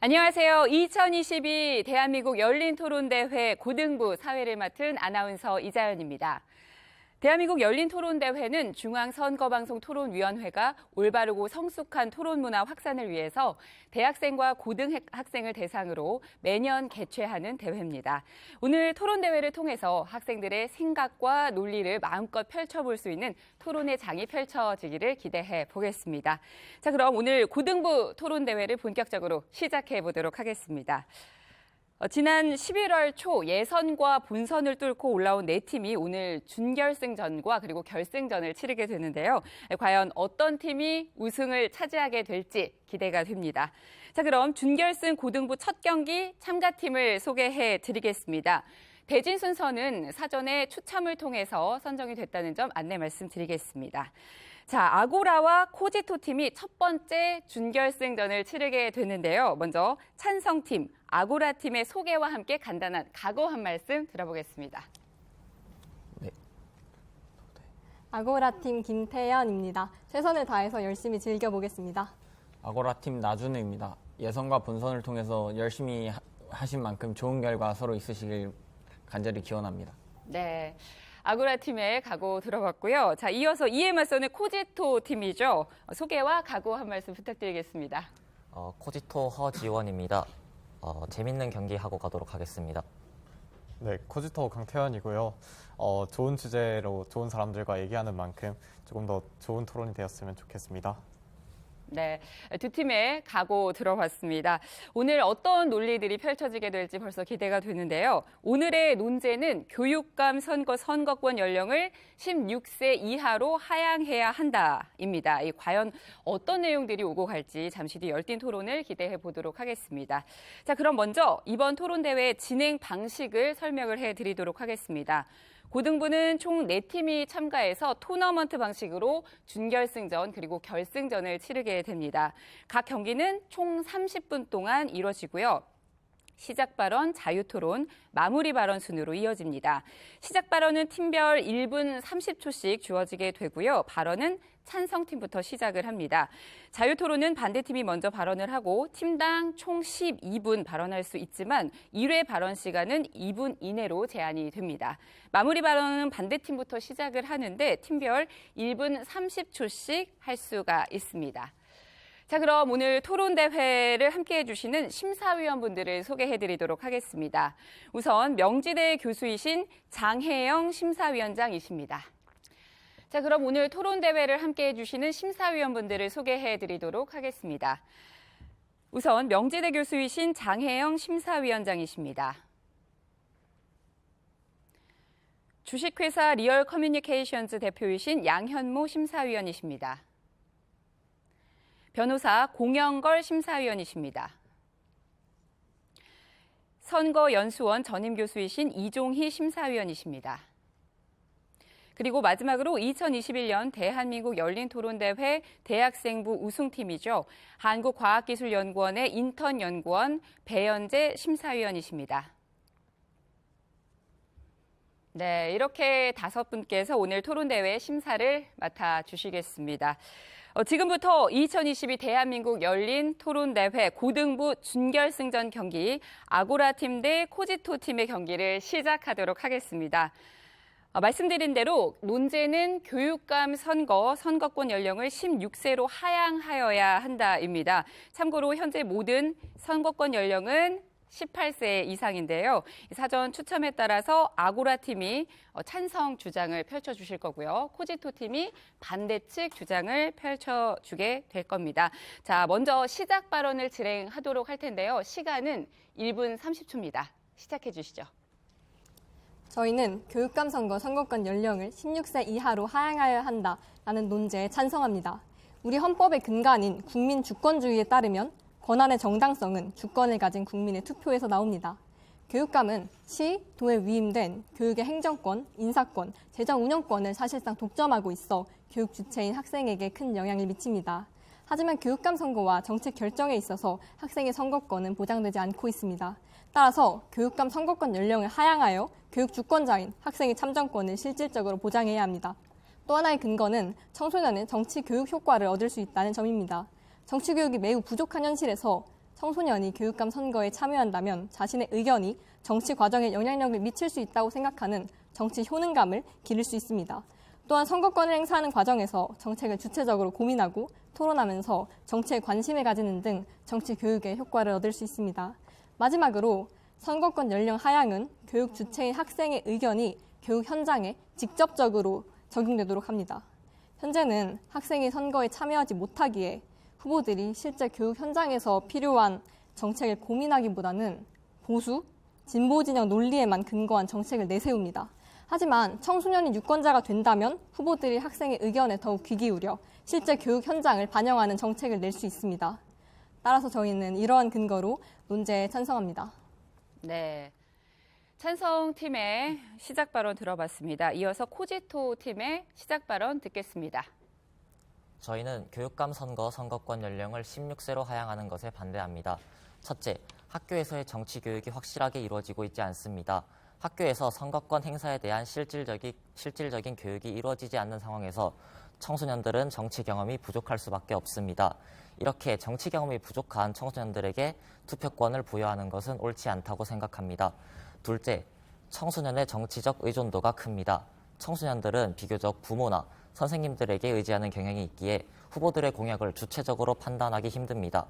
안녕하세요. 2022 대한민국 열린토론대회 고등부 사회를 맡은 아나운서 이자연입니다. 대한민국 열린토론대회는 중앙선거방송토론위원회가 올바르고 성숙한 토론문화 확산을 위해서 대학생과 고등학생을 대상으로 매년 개최하는 대회입니다. 오늘 토론대회를 통해서 학생들의 생각과 논리를 마음껏 펼쳐볼 수 있는 토론의 장이 펼쳐지기를 기대해 보겠습니다. 자, 그럼 오늘 고등부 토론대회를 본격적으로 시작해 보도록 하겠습니다. 지난 11월 초 예선과 본선을 뚫고 올라온 네 팀이 오늘 준결승전과 그리고 결승전을 치르게 되는데요. 과연 어떤 팀이 우승을 차지하게 될지 기대가 됩니다. 자, 그럼 준결승 고등부 첫 경기 참가팀을 소개해 드리겠습니다. 대진 순서는 사전에 추첨을 통해서 선정이 됐다는 점 안내 말씀드리겠습니다. 자, 아고라와 코지토 팀이 첫 번째 준결승전을 치르게 되는데요. 먼저 찬성팀, 아고라 팀의 소개와 함께 간단한 각오 한 말씀 들어보겠습니다. 네. 아고라 팀 김태연입니다. 최선을 다해서 열심히 즐겨보겠습니다. 아고라 팀 나준우입니다. 예선과 본선을 통해서 열심히 하신 만큼 좋은 결과 서로 있으시길 간절히 기원합니다. 네. 아고라 팀의 각오 들어봤고요. 자, 이어서 이에 맞서는 코지토 팀이죠. 소개와 각오 한 말씀 부탁드리겠습니다. 코지토 허지원입니다. 재밌는 경기 하고 가도록 하겠습니다. 네, 코지토 강태현이고요. 좋은 주제로 좋은 사람들과 얘기하는 만큼 조금 더 좋은 토론이 되었으면 좋겠습니다. 네, 두 팀의 각오 들어봤습니다. 오늘 어떤 논리들이 펼쳐지게 될지 벌써 기대가 되는데요. 오늘의 논제는 교육감 선거권 연령을 16세 이하로 하향해야 한다입니다. 과연 어떤 내용들이 오고 갈지 잠시 뒤 열띤 토론을 기대해 보도록 하겠습니다. 자, 그럼 먼저 이번 토론대회 진행 방식을 설명을 해드리도록 하겠습니다. 고등부는 총 4팀이 참가해서 토너먼트 방식으로 준결승전 그리고 결승전을 치르게 됩니다. 각 경기는 총 30분 동안 이뤄지고요. 시작 발언, 자유 토론, 마무리 발언 순으로 이어집니다. 시작 발언은 팀별 1분 30초씩 주어지게 되고요. 발언은 찬성팀부터 시작을 합니다. 자유 토론은 반대팀이 먼저 발언을 하고 팀당 총 12분 발언할 수 있지만 1회 발언 시간은 2분 이내로 제한이 됩니다. 마무리 발언은 반대팀부터 시작을 하는데 팀별 1분 30초씩 할 수가 있습니다. 자, 그럼 오늘 토론대회를 함께해 주시는 심사위원분들을 소개해드리도록 하겠습니다. 우선 명지대 교수이신 장혜영 심사위원장이십니다. 자, 그럼 오늘 토론대회를 함께해 주시는 심사위원분들을 소개해드리도록 하겠습니다. 우선 명지대 교수이신 장혜영 심사위원장이십니다. 주식회사 리얼커뮤니케이션즈 대표이신 양현모 심사위원이십니다. 변호사 공영걸 심사위원이십니다. 선거연수원 전임교수이신 이종희 심사위원이십니다. 그리고 마지막으로 2021년 대한민국 열린토론대회 대학생부 우승팀이죠. 한국과학기술연구원의 인턴연구원 배연재 심사위원이십니다. 네, 이렇게 5분께서 오늘 토론대회 심사를 맡아주시겠습니다. 지금부터 2022 대한민국 열린 토론대회 고등부 준결승전 경기 아고라 팀 대 코지토 팀의 경기를 시작하도록 하겠습니다. 말씀드린 대로 논제는 교육감 선거권 연령을 16세로 하향하여야 한다입니다. 참고로 현재 모든 선거권 연령은 18세 이상인데요. 사전 추첨에 따라서 아고라 팀이 찬성 주장을 펼쳐주실 거고요. 코지토 팀이 반대 측 주장을 펼쳐주게 될 겁니다. 자, 먼저 시작 발언을 진행하도록 할 텐데요. 시간은 1분 30초입니다. 시작해 주시죠. 저희는 교육감 선거권 연령을 16세 이하로 하향하여야 한다라는 논제에 찬성합니다. 우리 헌법의 근간인 국민 주권주의에 따르면 권한의 정당성은 주권을 가진 국민의 투표에서 나옵니다. 교육감은 시, 도에 위임된 교육의 행정권, 인사권, 재정 운영권을 사실상 독점하고 있어 교육 주체인 학생에게 큰 영향을 미칩니다. 하지만 교육감 선거와 정책 결정에 있어서 학생의 선거권은 보장되지 않고 있습니다. 따라서 교육감 선거권 연령을 하향하여 교육 주권자인 학생의 참정권을 실질적으로 보장해야 합니다. 또 하나의 근거는 청소년은 정치 교육 효과를 얻을 수 있다는 점입니다. 정치교육이 매우 부족한 현실에서 청소년이 교육감 선거에 참여한다면 자신의 의견이 정치 과정에 영향력을 미칠 수 있다고 생각하는 정치 효능감을 기를 수 있습니다. 또한 선거권을 행사하는 과정에서 정책을 주체적으로 고민하고 토론하면서 정치에 관심을 가지는 등 정치 교육에 효과를 얻을 수 있습니다. 마지막으로 선거권 연령 하향은 교육 주체인 학생의 의견이 교육 현장에 직접적으로 적용되도록 합니다. 현재는 학생이 선거에 참여하지 못하기에 후보들이 실제 교육 현장에서 필요한 정책을 고민하기보다는 보수, 진보 진영 논리에만 근거한 정책을 내세웁니다. 하지만 청소년이 유권자가 된다면 후보들이 학생의 의견에 더욱 귀 기울여 실제 교육 현장을 반영하는 정책을 낼 수 있습니다. 따라서 저희는 이러한 근거로 논제에 찬성합니다. 네. 찬성팀의 시작 발언 들어봤습니다. 이어서 코지토 팀의 시작 발언 듣겠습니다. 저희는 교육감 선거권 연령을 16세로 하향하는 것에 반대합니다. 첫째, 학교에서의 정치 교육이 확실하게 이루어지고 있지 않습니다. 학교에서 선거권 행사에 대한 실질적인 교육이 이루어지지 않는 상황에서 청소년들은 정치 경험이 부족할 수밖에 없습니다. 이렇게 정치 경험이 부족한 청소년들에게 투표권을 부여하는 것은 옳지 않다고 생각합니다. 둘째, 청소년의 정치적 의존도가 큽니다. 청소년들은 비교적 부모나 선생님들에게 의지하는 경향이 있기에 후보들의 공약을 주체적으로 판단하기 힘듭니다.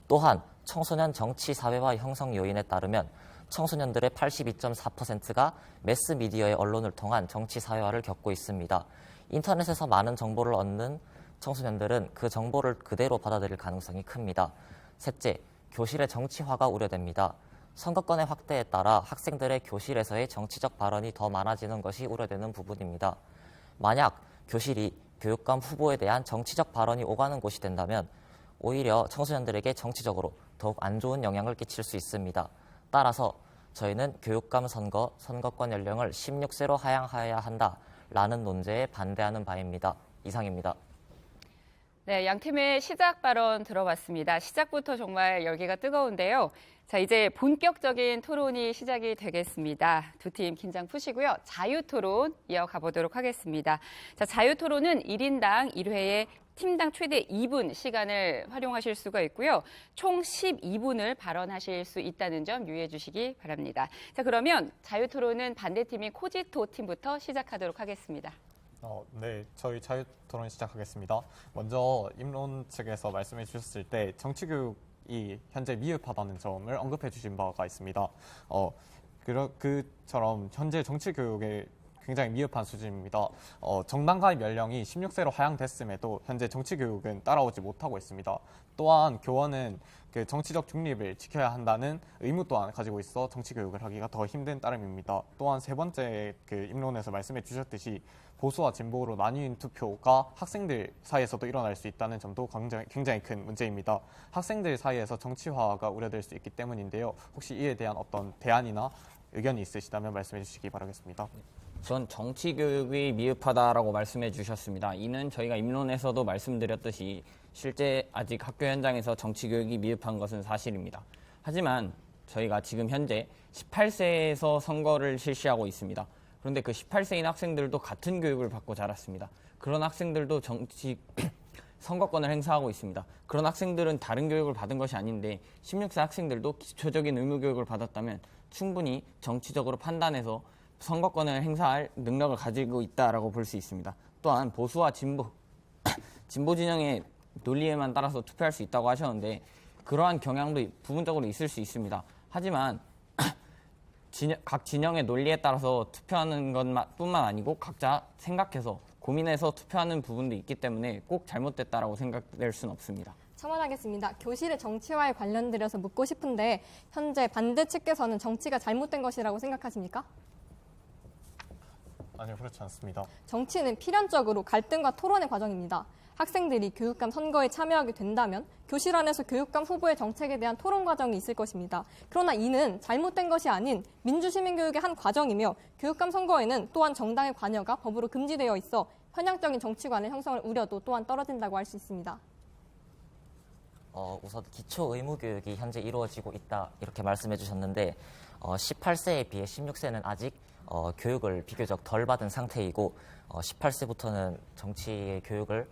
또한 청소년 정치 사회화 형성 요인에 따르면 청소년들의 82.4%가 매스미디어의 언론을 통한 정치 사회화를 겪고 있습니다. 인터넷에서 많은 정보를 얻는 청소년들은 그 정보를 그대로 받아들일 가능성이 큽니다. 셋째, 교실의 정치화가 우려됩니다. 선거권의 확대에 따라 학생들의 교실에서의 정치적 발언이 더 많아지는 것이 우려되는 부분입니다. 만약 교실이 교육감 후보에 대한 정치적 발언이 오가는 곳이 된다면 오히려 청소년들에게 정치적으로 더욱 안 좋은 영향을 끼칠 수 있습니다. 따라서 저희는 교육감 선거권 연령을 16세로 하향해야 한다라는 논제에 반대하는 바입니다. 이상입니다. 네, 양 팀의 시작 발언 들어봤습니다. 시작부터 정말 열기가 뜨거운데요. 자, 이제 본격적인 토론이 시작이 되겠습니다. 두 팀 긴장 푸시고요. 자유토론 이어가 보도록 하겠습니다. 자, 자유토론은 1인당 1회에 팀당 최대 2분 시간을 활용하실 수가 있고요. 총 12분을 발언하실 수 있다는 점 유의해 주시기 바랍니다. 자, 그러면 자유토론은 반대팀인 코지토 팀부터 시작하도록 하겠습니다. 네, 저희 자유토론 시작하겠습니다. 먼저 임론 측에서 말씀해 주셨을 때 정치교육이 현재 미흡하다는 점을 언급해 주신 바가 있습니다. 그처럼 현재 정치교육에 굉장히 미흡한 수준입니다. 정당 가입 연령이 16세로 하향됐음에도 현재 정치교육은 따라오지 못하고 있습니다. 또한 교원은 그 정치적 중립을 지켜야 한다는 의무 또한 가지고 있어 정치교육을 하기가 더 힘든 따름입니다. 또한 세 번째 그 임론에서 말씀해 주셨듯이 보수와 진보로 나뉜 투표가 학생들 사이에서도 일어날 수 있다는 점도 굉장히 큰 문제입니다. 학생들 사이에서 정치화가 우려될 수 있기 때문인데요. 혹시 이에 대한 어떤 대안이나 의견이 있으시다면 말씀해 주시기 바라겠습니다. 전 정치교육이 미흡하다라고 말씀해 주셨습니다. 이는 저희가 입론에서도 말씀드렸듯이 실제 아직 학교 현장에서 정치교육이 미흡한 것은 사실입니다. 하지만 저희가 지금 현재 18세에서 선거를 실시하고 있습니다. 그런데 그 18세인 학생들도 같은 교육을 받고 자랐습니다. 그런 학생들도 선거권을 행사하고 있습니다. 그런 학생들은 다른 교육을 받은 것이 아닌데 16세 학생들도 기초적인 의무교육을 받았다면 충분히 정치적으로 판단해서 선거권을 행사할 능력을 가지고 있다라고 볼 수 있습니다. 또한 보수와 진보 진영의 논리에만 따라서 투표할 수 있다고 하셨는데 그러한 경향도 부분적으로 있을 수 있습니다. 하지만 각 진영의 논리에 따라서 투표하는 것뿐만 아니고 각자 생각해서 고민해서 투표하는 부분도 있기 때문에 꼭 잘못됐다라고 생각될 수는 없습니다. 첨언하겠습니다. 교실의 정치화에 관련들여서 묻고 싶은데 현재 반대 측께서는 정치가 잘못된 것이라고 생각하십니까? 아니요, 그렇지 않습니다. 정치는 필연적으로 갈등과 토론의 과정입니다. 학생들이 교육감 선거에 참여하게 된다면 교실 안에서 교육감 후보의 정책에 대한 토론 과정이 있을 것입니다. 그러나 이는 잘못된 것이 아닌 민주시민교육의 한 과정이며 교육감 선거에는 또한 정당의 관여가 법으로 금지되어 있어 편향적인 정치관의 형성을 우려도 또한 떨어진다고 할 수 있습니다. 우선 기초 의무 교육이 현재 이루어지고 있다 이렇게 말씀해 주셨는데 18세에 비해 16세는 아직 교육을 비교적 덜 받은 상태이고 18세부터는 정치의 교육을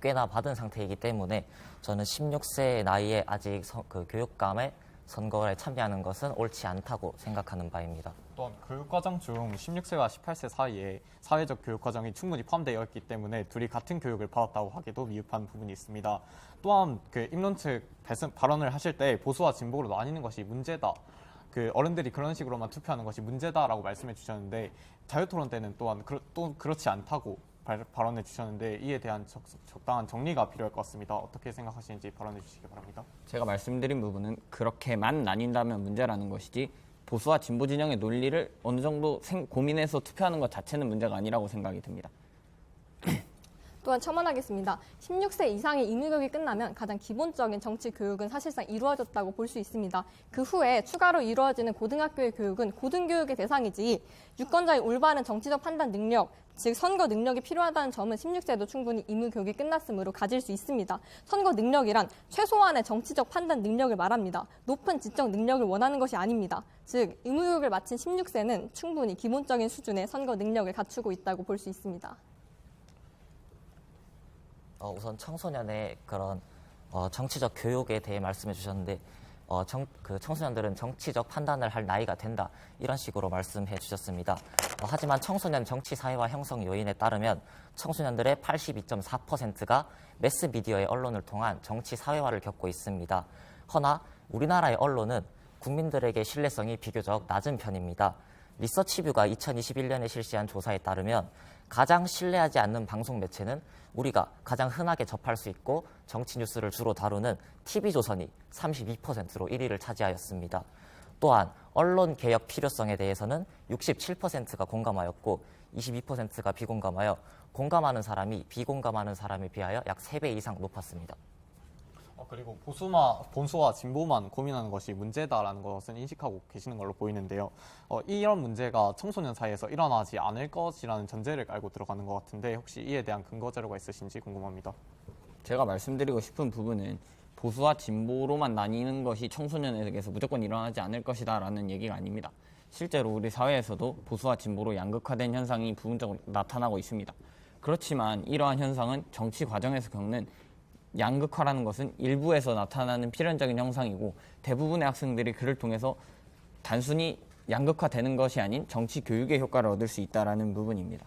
꽤나 받은 상태이기 때문에 저는 16세 나이에 아직 교육감의 선거에 참여하는 것은 옳지 않다고 생각하는 바입니다. 또한 교육과정 중 16세와 18세 사이에 사회적 교육과정이 충분히 포함되어 있기 때문에 둘이 같은 교육을 받았다고 하기도 미흡한 부분이 있습니다. 또한 입론 측 발언을 하실 때 보수와 진보로 나뉘는 것이 문제다. 어른들이 그런 식으로만 투표하는 것이 문제다라고 말씀해 주셨는데 자유토론 때는 또한 또 그렇지 않다고 발언해 주셨는데 이에 대한 적당한 정리가 필요할 것 같습니다. 어떻게 생각하시는지 발언해 주시기 바랍니다. 제가 말씀드린 부분은 그렇게만 나뉜다면 문제라는 것이지 보수와 진보 진영의 논리를 어느 정도 고민해서 투표하는 것 자체는 문제가 아니라고 생각이 듭니다. 또한 첨언하겠습니다. 16세 이상의 의무교육이 끝나면 가장 기본적인 정치 교육은 사실상 이루어졌다고 볼 수 있습니다. 그 후에 추가로 이루어지는 고등학교의 교육은 고등교육의 대상이지 유권자의 올바른 정치적 판단 능력, 즉 선거 능력이 필요하다는 점은 16세도 충분히 의무교육이 끝났으므로 가질 수 있습니다. 선거 능력이란 최소한의 정치적 판단 능력을 말합니다. 높은 지적 능력을 원하는 것이 아닙니다. 즉 의무교육을 마친 16세는 충분히 기본적인 수준의 선거 능력을 갖추고 있다고 볼 수 있습니다. 우선 청소년의 그런 정치적 교육에 대해 말씀해 주셨는데 청소년들은 정치적 판단을 할 나이가 된다 이런 식으로 말씀해 주셨습니다. 하지만 청소년 정치 사회화 형성 요인에 따르면 청소년들의 82.4%가 매스미디어의 언론을 통한 정치 사회화를 겪고 있습니다. 허나 우리나라의 언론은 국민들에게 신뢰성이 비교적 낮은 편입니다. 리서치뷰가 2021년에 실시한 조사에 따르면 가장 신뢰하지 않는 방송 매체는 우리가 가장 흔하게 접할 수 있고 정치 뉴스를 주로 다루는 TV조선이 32%로 1위를 차지하였습니다. 또한 언론 개혁 필요성에 대해서는 67%가 공감하였고 22%가 비공감하여 공감하는 사람이 비공감하는 사람에 비하여 약 3배 이상 높았습니다. 그리고 보수와 진보만 고민하는 것이 문제다라는 것은 인식하고 계시는 걸로 보이는데요. 이런 문제가 청소년 사이에서 일어나지 않을 것이라는 전제를 깔고 들어가는 것 같은데 혹시 이에 대한 근거 자료가 있으신지 궁금합니다. 제가 말씀드리고 싶은 부분은 보수와 진보로만 나뉘는 것이 청소년에게서 무조건 일어나지 않을 것이다라는 얘기가 아닙니다. 실제로 우리 사회에서도 보수와 진보로 양극화된 현상이 부분적으로 나타나고 있습니다. 그렇지만 이러한 현상은 정치 과정에서 겪는 양극화라는 것은 일부에서 나타나는 필연적인 형상이고 대부분의 학생들이 그를 통해서 단순히 양극화되는 것이 아닌 정치 교육의 효과를 얻을 수 있다는 부분입니다.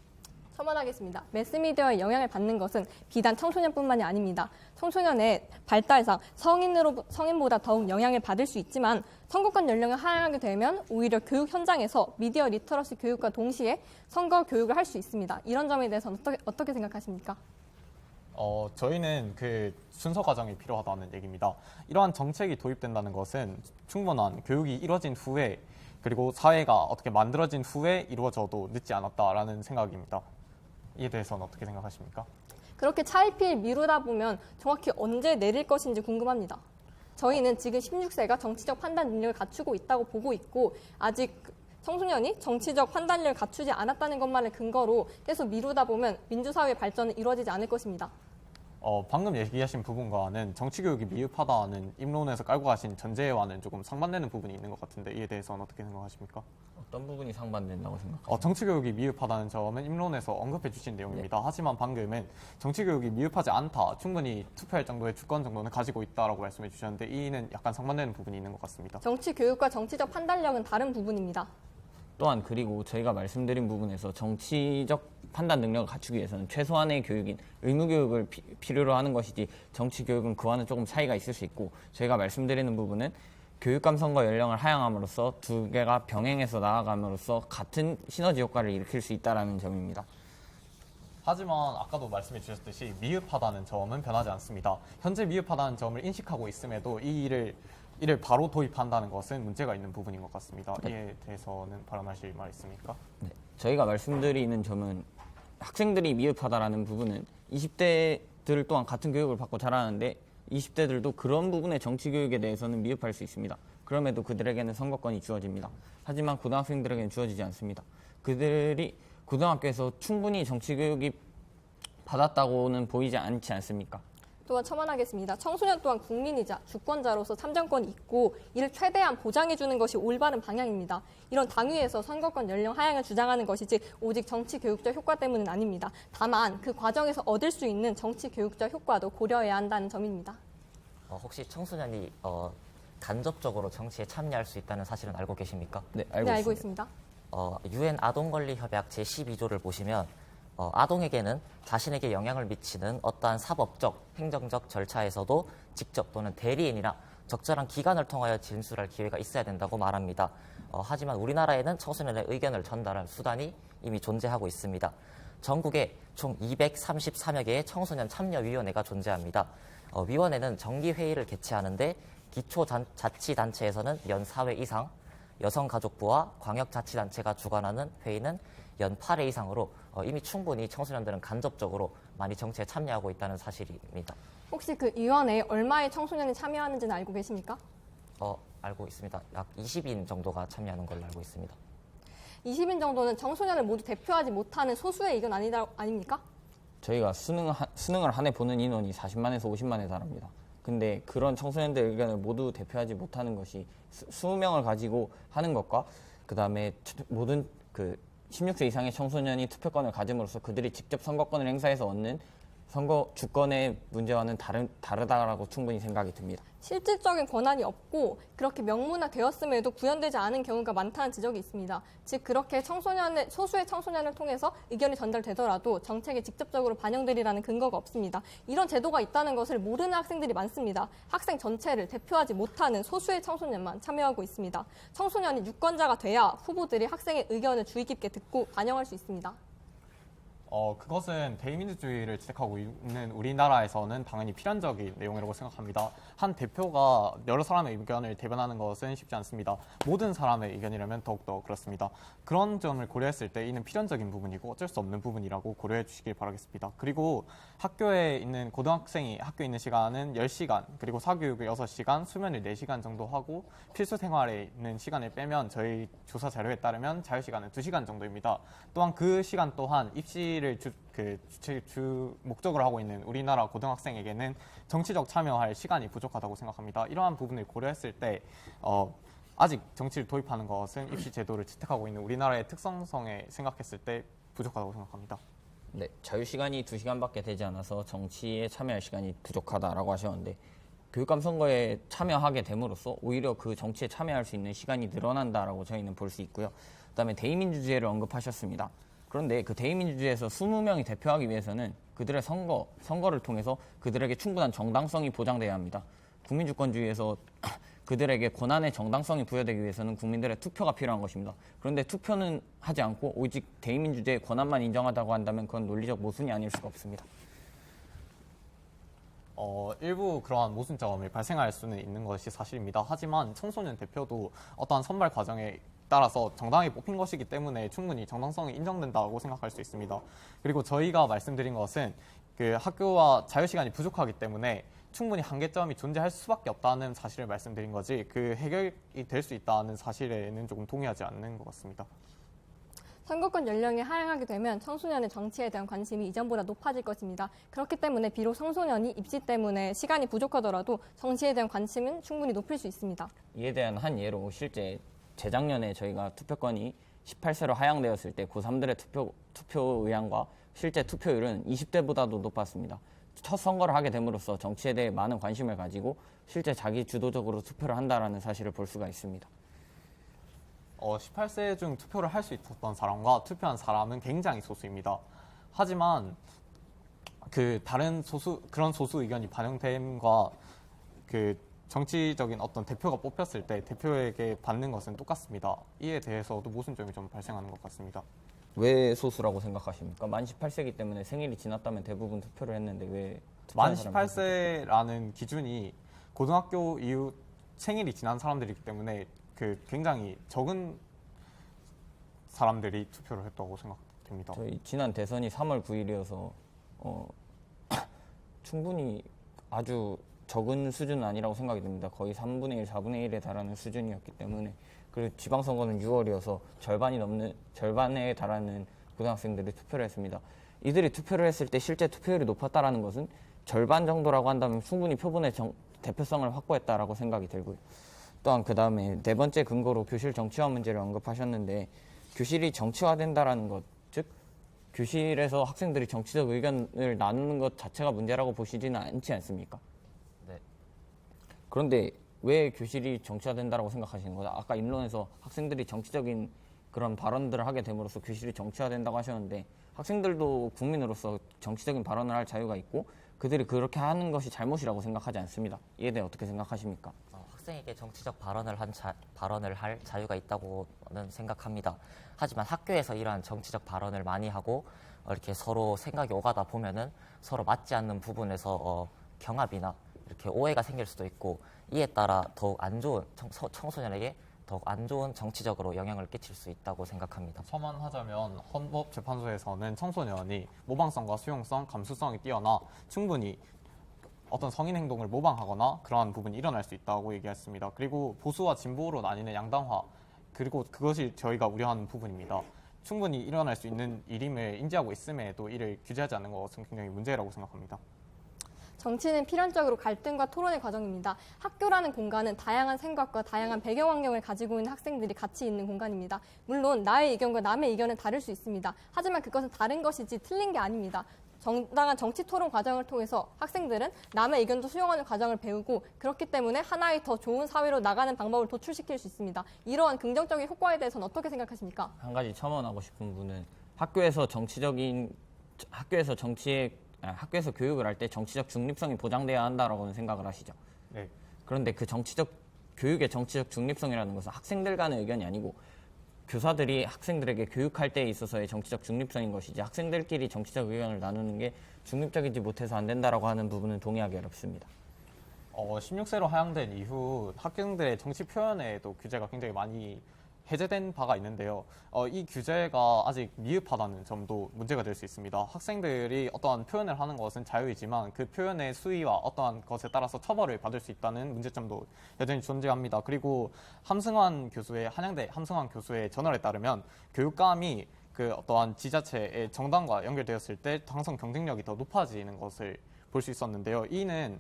첨언하겠습니다. 매스미디어의 영향을 받는 것은 비단 청소년뿐만이 아닙니다. 청소년의 발달상 성인보다 더욱 영향을 받을 수 있지만 선거권 연령을 하향하게 되면 오히려 교육 현장에서 미디어 리터러시 교육과 동시에 선거 교육을 할 수 있습니다. 이런 점에 대해서는 어떻게 생각하십니까? 저희는 순서 과정이 필요하다는 얘기입니다. 이러한 정책이 도입된다는 것은 충분한 교육이 이루어진 후에 그리고 사회가 어떻게 만들어진 후에 이루어져도 늦지 않았다라는 생각입니다. 이에 대해서는 어떻게 생각하십니까? 그렇게 차일피일 미루다 보면 정확히 언제 내릴 것인지 궁금합니다. 저희는 지금 16세가 정치적 판단 능력을 갖추고 있다고 보고 있고 아직 청소년이 정치적 판단력을 갖추지 않았다는 것만을 근거로 계속 미루다 보면 민주사회의 발전은 이루어지지 않을 것입니다. 방금 얘기하신 부분과는 정치교육이 미흡하다는 입론에서 깔고 가신 전제와는 조금 상반되는 부분이 있는 것 같은데 이에 대해서는 어떻게 생각하십니까? 어떤 부분이 상반된다고 생각하세요? 정치교육이 미흡하다는 점은 입론에서 언급해 주신 내용입니다. 하지만 방금은 정치교육이 미흡하지 않다, 충분히 투표할 정도의 주권 정도는 가지고 있다라고 말씀해 주셨는데 이는 약간 상반되는 부분이 있는 것 같습니다. 정치교육과 정치적 판단력은 다른 부분입니다. 또한 그리고 저희가 말씀드린 부분에서 정치적 판단 능력을 갖추기 위해서는 최소한의 교육인 의무교육을 필요로 하는 것이지 정치교육은 그와는 조금 차이가 있을 수 있고 저희가 말씀드리는 부분은 교육감 선거 연령을 하향함으로써 두 개가 병행해서 나아감으로써 같은 시너지 효과를 일으킬 수 있다는 점입니다. 하지만 아까도 말씀해 주셨듯이 미흡하다는 점은 변하지 않습니다. 현재 미흡하다는 점을 인식하고 있음에도 이 이를 바로 도입한다는 것은 문제가 있는 부분인 것 같습니다. 네. 이에 대해서는 발언하실 말 있습니까? 네. 저희가 말씀드리는 점은 학생들이 미흡하다라는 부분은 20대들 또한 같은 교육을 받고 자라는데 20대들도 그런 부분의 정치 교육에 대해서는 미흡할 수 있습니다. 그럼에도 그들에게는 선거권이 주어집니다. 하지만 고등학생들에게는 주어지지 않습니다. 그들이 고등학교에서 충분히 정치 교육이 받았다고는 보이지 않지 않습니까? 또한 첨언하겠습니다. 청소년 또한 국민이자 주권자로서 참정권이 있고 이를 최대한 보장해주는 것이 올바른 방향입니다. 이런 당위에서 선거권 연령 하향을 주장하는 것이지 오직 정치 교육적 효과 때문은 아닙니다. 다만 그 과정에서 얻을 수 있는 정치 교육적 효과도 고려해야 한다는 점입니다. 혹시 청소년이 간접적으로 정치에 참여할 수 있다는 사실은 알고 계십니까? 네, 네, 알고 있습니다. 유엔 아동권리협약 제12조를 보시면 아동에게는 자신에게 영향을 미치는 어떠한 사법적, 행정적 절차에서도 직접 또는 대리인이나 적절한 기관을 통하여 진술할 기회가 있어야 된다고 말합니다. 하지만 우리나라에는 청소년의 의견을 전달할 수단이 이미 존재하고 있습니다. 전국에 총 233여 개의 청소년 참여위원회가 존재합니다. 위원회는 정기회의를 개최하는데 기초자치단체에서는 연 4회 이상, 여성가족부와 광역자치단체가 주관하는 회의는 연 8회 이상으로 이미 충분히 청소년들은 간접적으로 많이 정치에 참여하고 있다는 사실입니다. 혹시 그 위원회에 얼마의 청소년이 참여하는지는 알고 계십니까? 알고 있습니다. 약 20인 정도가 참여하는 걸로 알고 있습니다. 20인 정도는 청소년을 모두 대표하지 못하는 소수의 의견 아닙니까? 저희가 수능을 한 해 보는 인원이 40만에서 50만에 달합니다. 근데 그런 청소년들 의견을 모두 대표하지 못하는 것이 20명을 가지고 하는 것과 그다음에 모든 16세 이상의 청소년이 투표권을 가짐으로써 그들이 직접 선거권을 행사해서 얻는 선거 주권의 문제와는 다르다라고 충분히 생각이 듭니다. 실질적인 권한이 없고 그렇게 명문화되었음에도 구현되지 않은 경우가 많다는 지적이 있습니다. 즉 그렇게 소수의 청소년을 통해서 의견이 전달되더라도 정책에 직접적으로 반영되리라는 근거가 없습니다. 이런 제도가 있다는 것을 모르는 학생들이 많습니다. 학생 전체를 대표하지 못하는 소수의 청소년만 참여하고 있습니다. 청소년이 유권자가 돼야 후보들이 학생의 의견을 주의 깊게 듣고 반영할 수 있습니다. 그것은 대의민주주의를 지적하고 있는 우리나라에서는 당연히 필연적인 내용이라고 생각합니다. 한 대표가 여러 사람의 의견을 대변하는 것은 쉽지 않습니다. 모든 사람의 의견이라면 더욱더 그렇습니다. 그런 점을 고려했을 때 이는 필연적인 부분이고 어쩔 수 없는 부분이라고 고려해 주시길 바라겠습니다. 그리고 학교에 있는 고등학생이 학교에 있는 시간은 10시간, 그리고 사교육을 6시간, 수면을 4시간 정도 하고 필수 생활에 있는 시간을 빼면 저희 조사 자료에 따르면 자유시간은 2시간 정도입니다. 또한 그 시간 또한 입시를 주 목적으로 하고 있는 우리나라 고등학생에게는 정치적 참여할 시간이 부족하다고 생각합니다. 이러한 부분을 고려했을 때 아직 정치를 도입하는 것은 입시 제도를 채택하고 있는 우리나라의 특성성에 생각했을 때 부족하다고 생각합니다. 네, 자유시간이 2시간밖에 되지 않아서 정치에 참여할 시간이 부족하다라고 하셨는데 교육감 선거에 참여하게 됨으로써 오히려 그 정치에 참여할 수 있는 시간이 늘어난다라고 저희는 볼 수 있고요. 그다음에 대의민주주의를 언급하셨습니다. 그런데 그 대의민주주의에서 20명이 대표하기 위해서는 그들의 선거를 통해서 그들에게 충분한 정당성이 보장돼야 합니다. 국민주권주의에서 그들에게 권한의 정당성이 부여되기 위해서는 국민들의 투표가 필요한 것입니다. 그런데 투표는 하지 않고 오직 대의민주주의의 권한만 인정하다고 한다면 그건 논리적 모순이 아닐 수가 없습니다. 일부 그러한 모순점이 발생할 수는 있는 것이 사실입니다. 하지만 청소년 대표도 어떠한 선발 과정에 따라서 정당하게 뽑힌 것이기 때문에 충분히 정당성이 인정된다고 생각할 수 있습니다. 그리고 저희가 말씀드린 것은 그 학교와 자유시간이 부족하기 때문에 충분히 한계점이 존재할 수밖에 없다는 사실을 말씀드린 거지 그 해결이 될 수 있다는 사실에는 조금 동의하지 않는 것 같습니다. 선거권 연령이 하향하게 되면 청소년의 정치에 대한 관심이 이전보다 높아질 것입니다. 그렇기 때문에 비록 청소년이 입시 때문에 시간이 부족하더라도 정치에 대한 관심은 충분히 높일 수 있습니다. 이에 대한 한 예로 실제 재작년에 저희가 투표권이 18세로 하향되었을 때 고3들의 투표 의향과 실제 투표율은 20대보다도 높았습니다. 첫 선거를 하게 됨으로써 정치에 대해 많은 관심을 가지고 실제 자기 주도적으로 투표를 한다라는 사실을 볼 수가 있습니다. 18세 중 투표를 할 수 있었던 사람과 투표한 사람은 굉장히 소수입니다. 하지만 그 다른 그런 소수 의견이 반영됨과 그 정치적인 어떤 대표가 뽑혔을 때 대표에게 받는 것은 똑같습니다. 이에 대해서도 모순점이 좀 발생하는 것 같습니다. 왜 소수라고 생각하십니까? 만 18세이기 때문에 생일이 지났다면 대부분 투표를 했는데 왜 만 투표한 사람이 18세라는 기준이 고등학교 이후 생일이 지난 사람들이기 때문에 그 굉장히 적은 사람들이 투표를 했다고 생각됩니다. 저희 지난 대선이 3월 9일이어서 충분히 아주 적은 수준은 아니라고 생각이 듭니다. 거의 3분의 1, 4분의 1에 달하는 수준이었기 때문에 그리고 지방선거는 6월이어서 절반에 달하는 고등학생들이 투표를 했습니다. 이들이 투표를 했을 때 실제 투표율이 높았다는 것은 절반 정도라고 한다면 충분히 표본의 대표성을 확보했다라고 생각이 들고요. 또한 그 다음에 네 번째 근거로 교실 정치화 문제를 언급하셨는데 교실이 정치화된다라는 것, 즉 교실에서 학생들이 정치적 의견을 나누는 것 자체가 문제라고 보시지는 않지 않습니까? 네. 그런데 왜 교실이 정치화된다라고 생각하시는 거죠? 아까 인론에서 학생들이 정치적인 그런 발언들을 하게 됨으로써 교실이 정치화된다고 하셨는데 학생들도 국민으로서 정치적인 발언을 할 자유가 있고 그들이 그렇게 하는 것이 잘못이라고 생각하지 않습니다. 이에 대해 어떻게 생각하십니까? 학생에게 정치적 발언을 할 자유가 있다고는 생각합니다. 하지만 학교에서 이러한 정치적 발언을 많이 하고 이렇게 서로 생각이 오가다 보면은 서로 맞지 않는 부분에서 경합이나 이렇게 오해가 생길 수도 있고 이에 따라 더욱 안 좋은 청소년에게 더욱 안 좋은 정치적으로 영향을 끼칠 수 있다고 생각합니다. 첨언하자면 헌법재판소에서는 청소년이 모방성과 수용성, 감수성이 뛰어나 충분히 어떤 성인 행동을 모방하거나 그러한 부분이 일어날 수 있다고 얘기했습니다. 그리고 보수와 진보로 나뉘는 양당화, 그리고 그것이 저희가 우려하는 부분입니다. 충분히 일어날 수 있는 일임을 인지하고 있음에도 이를 규제하지 않는 것은 굉장히 문제라고 생각합니다. 정치는 필연적으로 갈등과 토론의 과정입니다. 학교라는 공간은 다양한 생각과 다양한 배경 환경을 가지고 있는 학생들이 같이 있는 공간입니다. 물론 나의 의견과 남의 의견은 다를 수 있습니다. 하지만 그것은 다른 것이지 틀린 게 아닙니다. 정당한 정치 토론 과정을 통해서 학생들은 남의 의견도 수용하는 과정을 배우고 그렇기 때문에 하나의 더 좋은 사회로 나가는 방법을 도출시킬 수 있습니다. 이러한 긍정적인 효과에 대해서는 어떻게 생각하십니까? 한 가지 첨언하고 싶은 부분은 학교에서 교육을 할 때 정치적 중립성이 보장돼야 한다라고는 생각을 하시죠. 네. 그런데 그 교육의 정치적 중립성이라는 것은 학생들 간의 의견이 아니고 교사들이 학생들에게 교육할 때에 있어서의 정치적 중립성인 것이지 학생들끼리 정치적 의견을 나누는 게 중립적이지 못해서 안 된다라고 하는 부분은 동의하기 어렵습니다. 16세로 하향된 이후 학생들의 정치 표현에도 규제가 굉장히 많이 해제된 바가 있는데요. 이 규제가 아직 미흡하다는 점도 문제가 될 수 있습니다. 학생들이 어떠한 표현을 하는 것은 자유이지만 그 표현의 수위와 어떠한 것에 따라서 처벌을 받을 수 있다는 문제점도 여전히 존재합니다. 그리고 한양대 함승환 교수의 전언에 따르면 교육감이 그 어떠한 지자체의 정당과 연결되었을 때 당선 경쟁력이 더 높아지는 것을 볼 수 있었는데요. 이는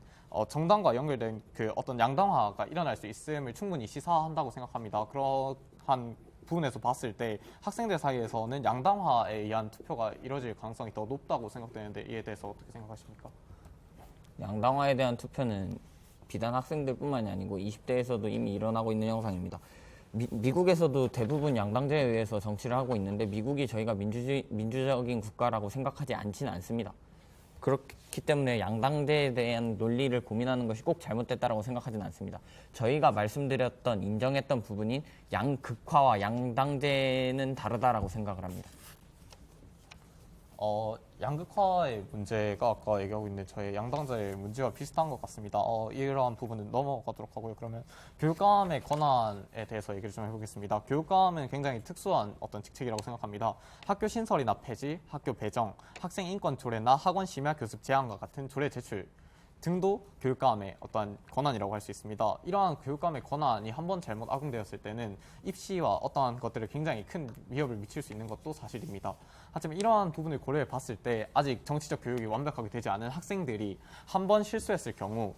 정당과 연결된 그 어떤 양당화가 일어날 수 있음을 충분히 시사한다고 생각합니다. 그러한 부분에서 봤을 때 학생들 사이에서는 양당화에 의한 투표가 이루어질 가능성이 더 높다고 생각되는데 이에 대해서 어떻게 생각하십니까? 양당화에 대한 투표는 비단 학생들뿐만이 아니고 20대에서도 이미 일어나고 있는 현상입니다. 미국에서도 대부분 양당제에 의해서 정치를 하고 있는데 미국이 저희가 민주적인 국가라고 생각하지 않지는 않습니다. 그렇기 때문에 양당제에 대한 논리를 고민하는 것이 꼭 잘못됐다고 생각하지는 않습니다. 저희가 말씀드렸던 인정했던 부분인 양극화와 양당제는 다르다라고 생각을 합니다. 양극화의 문제가 아까 얘기하고 있는 저의 양당제의 문제와 비슷한 것 같습니다. 이러한 부분은 넘어가도록 하고요. 그러면 교육감의 권한에 대해서 얘기를 좀 해보겠습니다. 교육감은 굉장히 특수한 어떤 직책이라고 생각합니다. 학교 신설이나 폐지, 학교 배정, 학생 인권 조례나 학원 심야 교습 제한과 같은 조례 제출 등도 교육감의 어떠한 권한이라고 할 수 있습니다. 이러한 교육감의 권한이 한번 잘못 악용되었을 때는 입시와 어떠한 것들을 굉장히 큰 위협을 미칠 수 있는 것도 사실입니다. 하지만 이러한 부분을 고려해 봤을 때 아직 정치적 교육이 완벽하게 되지 않은 학생들이 한번 실수했을 경우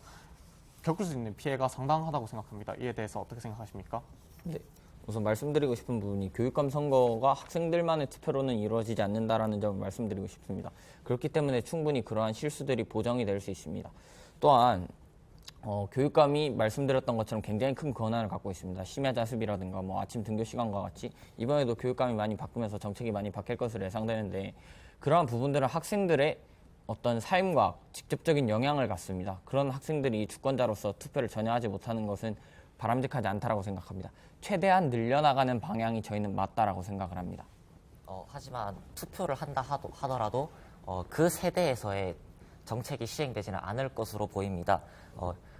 겪을 수 있는 피해가 상당하다고 생각합니다. 이에 대해서 어떻게 생각하십니까? 네. 우선 말씀드리고 싶은 부분이 교육감 선거가 학생들만의 투표로는 이루어지지 않는다라는 점을 말씀드리고 싶습니다. 그렇기 때문에 충분히 그러한 실수들이 보정이 될 수 있습니다. 또한 교육감이 말씀드렸던 것처럼 굉장히 큰 권한을 갖고 있습니다. 심야 자습이라든가 아침 등교 시간과 같이 이번에도 교육감이 많이 바꾸면서 정책이 많이 바뀔 것으로 예상되는데 그러한 부분들은 학생들의 어떤 삶과 직접적인 영향을 갖습니다. 그런 학생들이 주권자로서 투표를 전혀 하지 못하는 것은 바람직하지 않다라고 생각합니다. 최대한 늘려나가는 방향이 저희는 맞다라고 생각을 합니다. 하지만 투표를 한다 하더라도 그 세대에서의 정책이 시행되지는 않을 것으로 보입니다.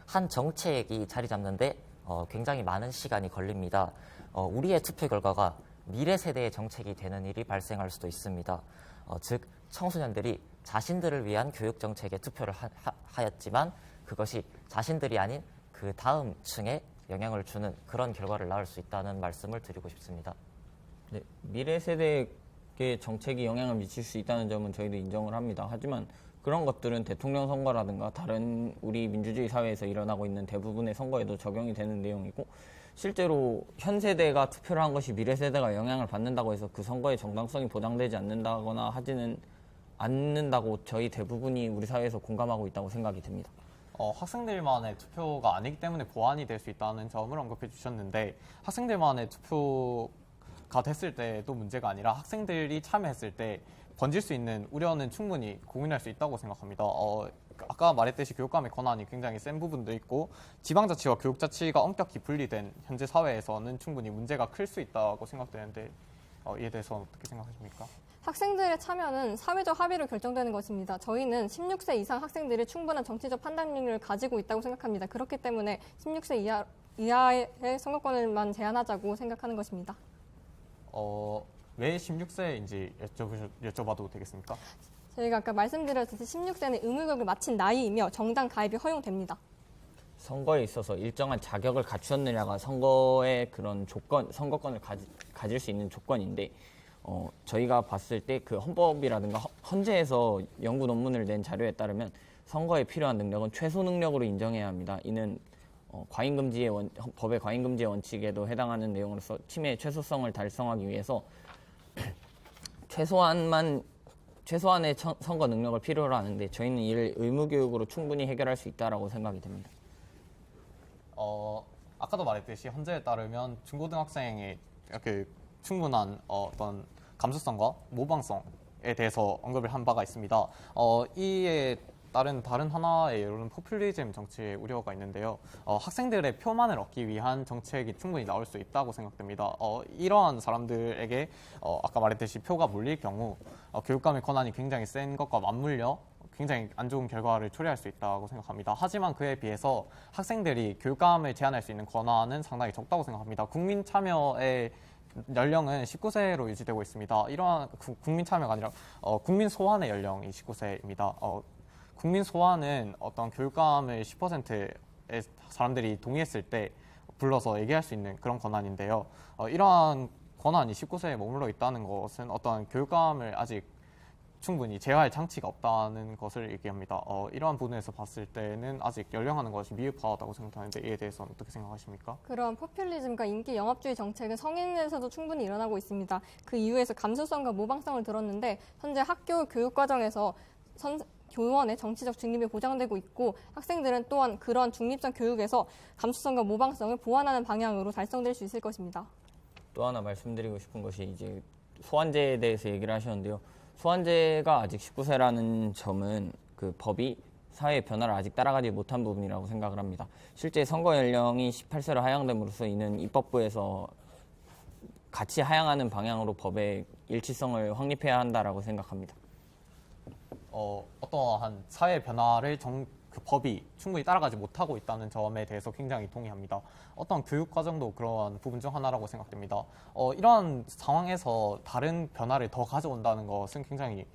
한 정책이 자리 잡는데 굉장히 많은 시간이 걸립니다. 우리의 투표 결과가 미래 세대의 정책이 되는 일이 발생할 수도 있습니다. 즉 청소년들이 자신들을 위한 교육 정책에 투표를 하였지만 그것이 자신들이 아닌 그 다음 층에 영향을 주는 그런 결과를 낳을 수 있다는 말씀을 드리고 싶습니다. 네, 미래 세대의 정책이 영향을 미칠 수 있다는 점은 저희도 인정을 합니다. 하지만 그런 것들은 대통령 선거라든가 다른 우리 민주주의 사회에서 일어나고 있는 대부분의 선거에도 적용이 되는 내용이고, 실제로 현 세대가 투표를 한 것이 미래 세대가 영향을 받는다고 해서 그 선거의 정당성이 보장되지 않는다거나 하지는 않는다고 저희 대부분이 우리 사회에서 공감하고 있다고 생각이 듭니다. 학생들만의 투표가 아니기 때문에 보완이 될 수 있다는 점을 언급해 주셨는데, 학생들만의 투표가 됐을 때도 문제가 아니라 학생들이 참여했을 때 번질 수 있는 우려는 충분히 고민할 수 있다고 생각합니다. 아까 말했듯이 교육감의 권한이 굉장히 센 부분도 있고, 지방자치와 교육자치가 엄격히 분리된 현재 사회에서는 충분히 문제가 클 수 있다고 생각되는데, 이에 대해서는 어떻게 생각하십니까? 학생들의 참여는 사회적 합의로 결정되는 것입니다. 저희는 16세 이상 학생들이 충분한 정치적 판단 능력을 가지고 있다고 생각합니다. 그렇기 때문에 16세 이하의 선거권을만 제한하자고 생각하는 것입니다. 왜 16세인지 여쭤봐도 되겠습니까? 저희가 아까 말씀드렸듯이 16세는 의무교육을 마친 나이이며 정당 가입이 허용됩니다. 선거에 있어서 일정한 자격을 갖추었느냐가 선거의 그런 선거권을 가질 수 있는 조건인데, 저희가 봤을 때 그 헌법이라든가 헌재에서 연구 논문을 낸 자료에 따르면 선거에 필요한 능력은 최소 능력으로 인정해야 합니다. 이는 법의 과잉금지의 원칙에도 해당하는 내용으로서 침해의 최소성을 달성하기 위해서 최소한의 선거 능력을 필요로 하는데, 저희는 이를 의무교육으로 충분히 해결할 수 있다고 생각이 됩니다. 아까도 말했듯이 헌재에 따르면 중고등학생의 충분한 어떤 감수성과 모방성에 대해서 언급을 한 바가 있습니다. 이에 따른 다른 하나의 예로는 포퓰리즘 정치의 우려가 있는데요. 학생들의 표만을 얻기 위한 정책이 충분히 나올 수 있다고 생각됩니다. 이러한 사람들에게 아까 말했듯이 표가 몰릴 경우 교육감의 권한이 굉장히 센 것과 맞물려 굉장히 안 좋은 결과를 초래할 수 있다고 생각합니다. 하지만 그에 비해서 학생들이 교육감을 제한할 수 있는 권한은 상당히 적다고 생각합니다. 국민 참여의 연령은 19세로 유지되고 있습니다. 이러한 국민 참여가 아니라 국민 소환의 연령이 19세입니다. 국민 소환은 어떤 교육감을 10%의 사람들이 동의했을 때 불러서 얘기할 수 있는 그런 권한인데요. 이러한 권한이 19세에 머물러 있다는 것은 어떤 교육감을 아직 충분히 제어할 장치가 없다는 것을 얘기합니다. 이러한 부분에서 봤을 때는 아직 연령하는 것이 미흡하다고 생각하는데, 이에 대해서는 어떻게 생각하십니까? 그런 포퓰리즘과 인기 영합주의 정책은 성인에서도 충분히 일어나고 있습니다. 그 이유에서 감수성과 모방성을 들었는데, 현재 학교 교육 과정에서 교원의 정치적 중립이 보장되고 있고, 학생들은 또한 그런 중립적 교육에서 감수성과 모방성을 보완하는 방향으로 달성될 수 있을 것입니다. 또 하나 말씀드리고 싶은 것이 이제 소환제에 대해서 얘기를 하셨는데요. 소환제가 아직 19세라는 점은 그 법이 사회의 변화를 아직 따라가지 못한 부분이라고 생각을 합니다. 실제 선거 연령이 18세로 하향됨으로써 이는 입법부에서 같이 하향하는 방향으로 법의 일치성을 확립해야 한다라고 생각합니다. 어떠한 사회 변화를 그 법이 충분히 따라가지 못하고 있다는 점에 대해서 굉장히 동의합니다. 어떤 교육 과정도 그런 부분 중 하나라고 생각됩니다. 이러한 상황에서 다른 변화를 더 가져온다는 것은 굉장히